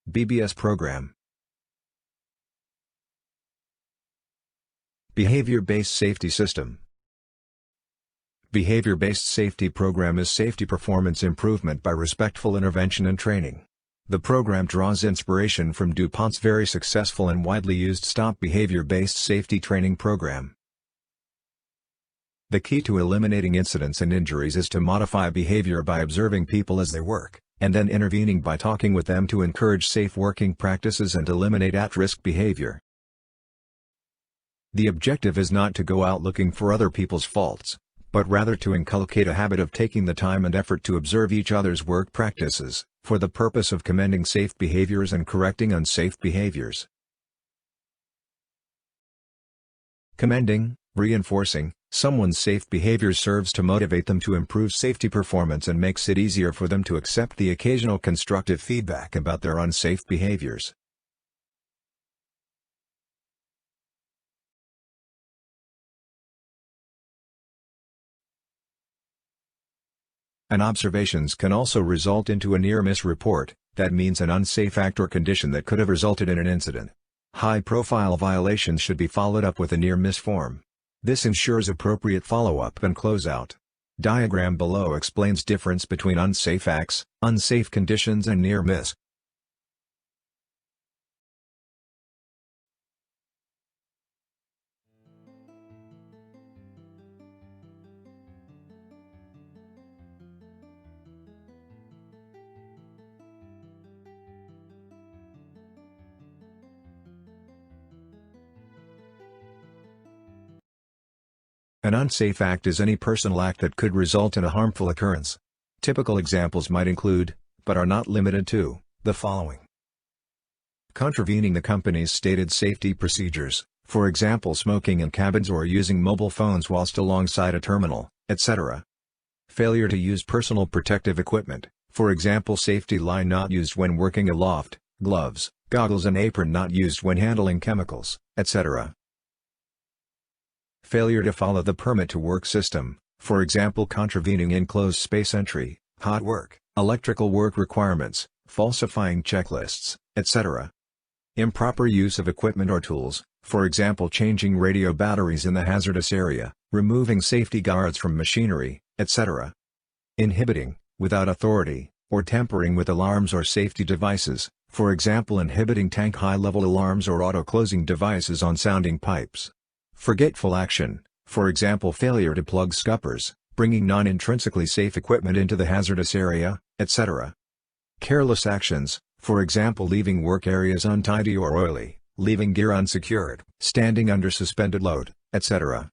BBS program. Behavior-based safety system. Behavior-based safety program is safety performance improvement by respectful intervention and training. The program draws inspiration from DuPont's very successful and widely used STOP behavior-based safety training program. The key to eliminating incidents and injuries is to modify behavior by observing people as they work, and then intervening by talking with them to encourage safe working practices and eliminate at-risk behavior. The objective is not to go out looking for other people's faults, but rather to inculcate a habit of taking the time and effort to observe each other's work practices, for the purpose of commending safe behaviors and correcting unsafe behaviors. Commending, reinforcing, someone's safe behavior serves to motivate them to improve safety performance and makes it easier for them to accept the occasional constructive feedback about their unsafe behaviors. An observations can also result into a near-miss report, that means an unsafe act or condition that could have resulted in an incident. High-profile violations should be followed up with a near-miss form. This ensures appropriate follow-up and closeout. Diagram below explains difference between unsafe acts, unsafe conditions and near-miss. An unsafe act is any personal act that could result in a harmful occurrence. Typical examples might include, but are not limited to, the following. Contravening the company's stated safety procedures, for example smoking in cabins or using mobile phones whilst alongside a terminal, etc. Failure to use personal protective equipment, for example safety line not used when working aloft, gloves, goggles and apron not used when handling chemicals, etc. Failure to follow the permit to work system, for example contravening enclosed space entry, hot work, electrical work requirements, falsifying checklists, etc. Improper use of equipment or tools, for example changing radio batteries in the hazardous area, removing safety guards from machinery, etc. Inhibiting, without authority, or tampering with alarms or safety devices, for example inhibiting tank high-level alarms or auto-closing devices on sounding pipes. Forgetful action, for example failure to plug scuppers, bringing non-intrinsically safe equipment into the hazardous area, etc. Careless actions, for example leaving work areas untidy or oily, leaving gear unsecured, standing under suspended load, etc.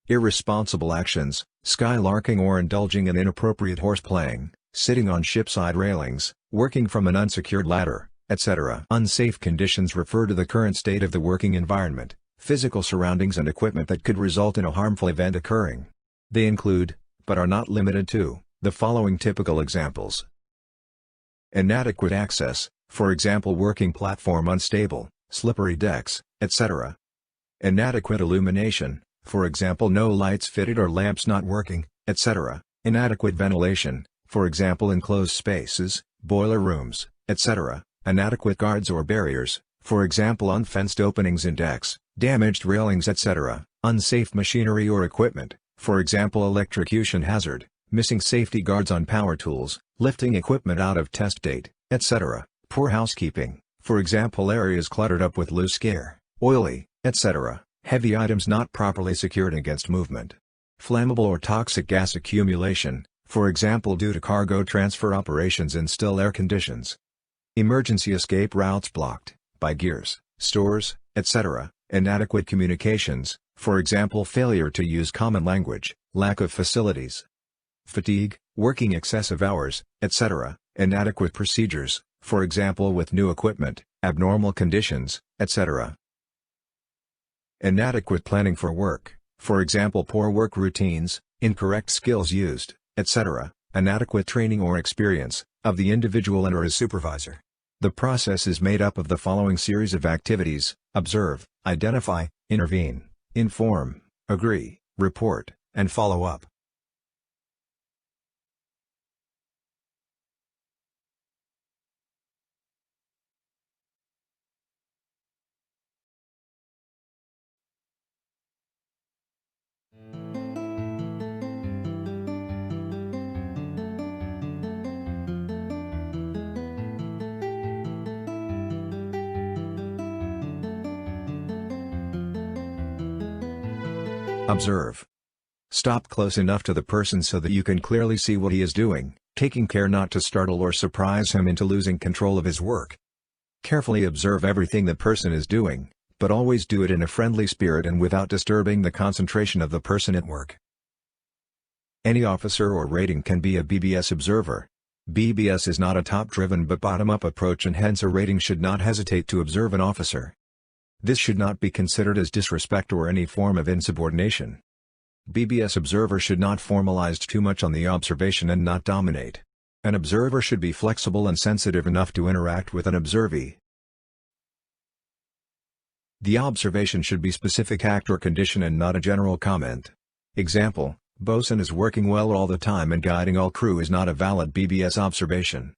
Irresponsible actions, skylarking or indulging in inappropriate horseplaying, sitting on shipside railings, working from an unsecured ladder, etc. Unsafe conditions refer to the current state of the working environment, physical surroundings and equipment that could result in a harmful event occurring. They include, but are not limited to, the following typical examples. Inadequate access, for example working platform unstable, slippery decks, etc. Inadequate illumination, for example no lights fitted or lamps not working, etc. Inadequate ventilation, for example enclosed spaces, boiler rooms, etc. Inadequate guards or barriers, for example unfenced openings in decks, damaged railings etc. Unsafe machinery or equipment, for example electrocution hazard, missing safety guards on power tools, lifting equipment out of test date, etc. Poor housekeeping, for example areas cluttered up with loose gear, oily, etc. Heavy items not properly secured against movement. Flammable or toxic gas accumulation, for example due to cargo transfer operations in still air conditions. Emergency escape routes blocked, by gears, stores, etc. Inadequate communications, for example failure to use common language, lack of facilities. Fatigue, working excessive hours, etc. Inadequate procedures, for example with new equipment, abnormal conditions, etc. Inadequate planning for work, for example poor work routines, incorrect skills used, etc. Inadequate training or experience, of the individual and or his supervisor. The process is made up of the following series of activities: observe, identify, intervene, inform, agree, report, and follow up. Observe. Stop close enough to the person so that you can clearly see what he is doing, taking care not to startle or surprise him into losing control of his work. Carefully observe everything the person is doing, but always do it in a friendly spirit and without disturbing the concentration of the person at work. Any officer or rating can be a BBS observer. BBS is not a top-driven but bottom-up approach, and hence a rating should not hesitate to observe an officer. This should not be considered as disrespect or any form of insubordination. BBS observer should not formalize too much on the observation and not dominate. An observer should be flexible and sensitive enough to interact with an observee. The observation should be specific act or condition and not a general comment. Example: bosun is working well all the time and guiding all crew is not a valid BBS observation.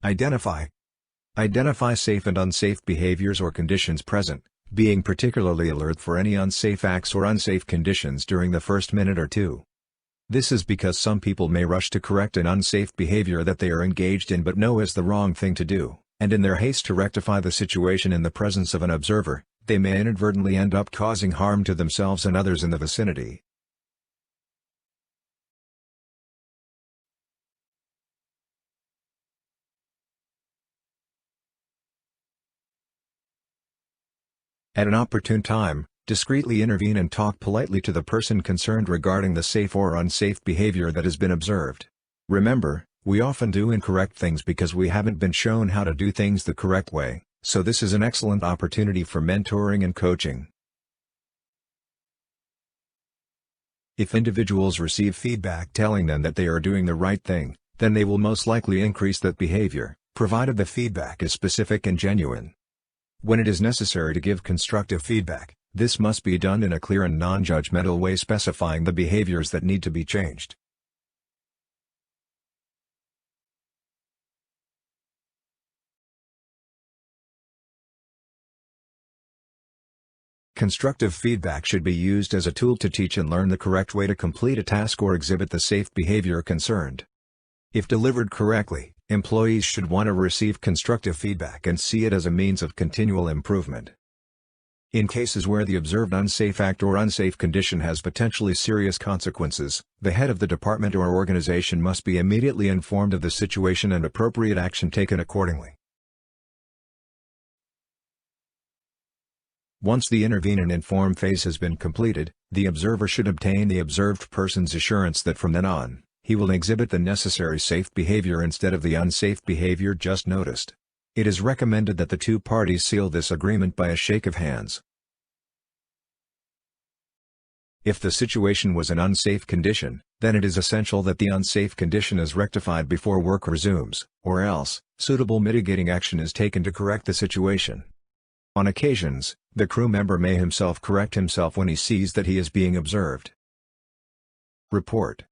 Identify. Identify safe and unsafe behaviors or conditions present, being particularly alert for any unsafe acts or unsafe conditions during the first minute or two. This is because some people may rush to correct an unsafe behavior that they are engaged in but know is the wrong thing to do, and in their haste to rectify the situation in the presence of an observer, they may inadvertently end up causing harm to themselves and others in the vicinity. At an opportune time, discreetly intervene and talk politely to the person concerned regarding the safe or unsafe behavior that has been observed. Remember, we often do incorrect things because we haven't been shown how to do things the correct way, so this is an excellent opportunity for mentoring and coaching. If individuals receive feedback telling them that they are doing the right thing, then they will most likely increase that behavior, provided the feedback is specific and genuine. When it is necessary to give constructive feedback, this must be done in a clear and non-judgmental way, specifying the behaviors that need to be changed. Constructive feedback should be used as a tool to teach and learn the correct way to complete a task or exhibit the safe behavior concerned. If delivered correctly, employees should want to receive constructive feedback and see it as a means of continual improvement. In cases where the observed unsafe act or unsafe condition has potentially serious consequences, the head of the department or organization must be immediately informed of the situation and appropriate action taken accordingly. Once the intervene and inform phase has been completed, the observer should obtain the observed person's assurance that from then on, he will exhibit the necessary safe behavior instead of the unsafe behavior just noticed. It is recommended that the two parties seal this agreement by a shake of hands. If the situation was an unsafe condition, then it is essential that the unsafe condition is rectified before work resumes, or else, suitable mitigating action is taken to correct the situation. On occasions, the crew member may himself correct himself when he sees that he is being observed. Report.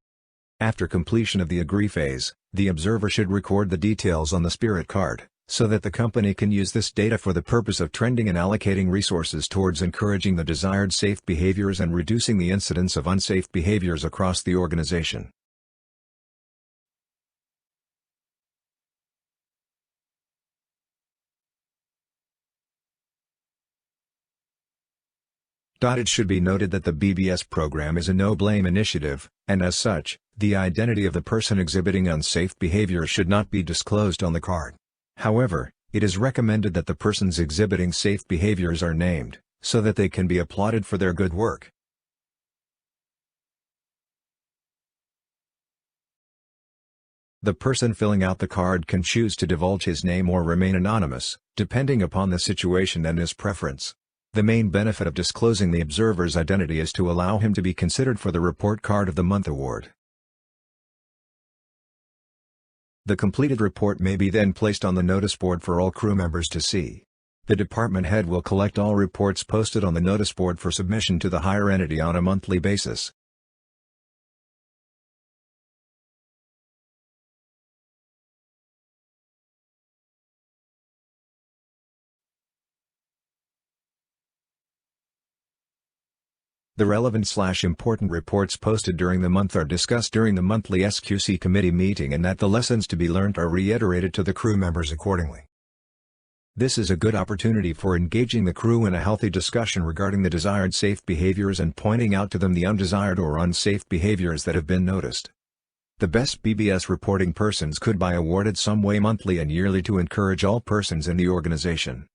After completion of the agree phase, the observer should record the details on the spirit card, so that the company can use this data for the purpose of trending and allocating resources towards encouraging the desired safe behaviors and reducing the incidence of unsafe behaviors across the organization. It should be noted that the BBS program is a no-blame initiative, and as such, the identity of the person exhibiting unsafe behavior should not be disclosed on the card. However, it is recommended that the persons exhibiting safe behaviors are named, so that they can be applauded for their good work. The person filling out the card can choose to divulge his name or remain anonymous, depending upon the situation and his preference. The main benefit of disclosing the observer's identity is to allow him to be considered for the Report Card of the Month award. The completed report may be then placed on the notice board for all crew members to see. The department head will collect all reports posted on the notice board for submission to the higher entity on a monthly basis. The relevant/important reports posted during the month are discussed during the monthly SQC committee meeting, and that the lessons to be learned are reiterated to the crew members accordingly. This is a good opportunity for engaging the crew in a healthy discussion regarding the desired safe behaviors and pointing out to them the undesired or unsafe behaviors that have been noticed. The best BBS reporting persons could be awarded some way monthly and yearly to encourage all persons in the organization.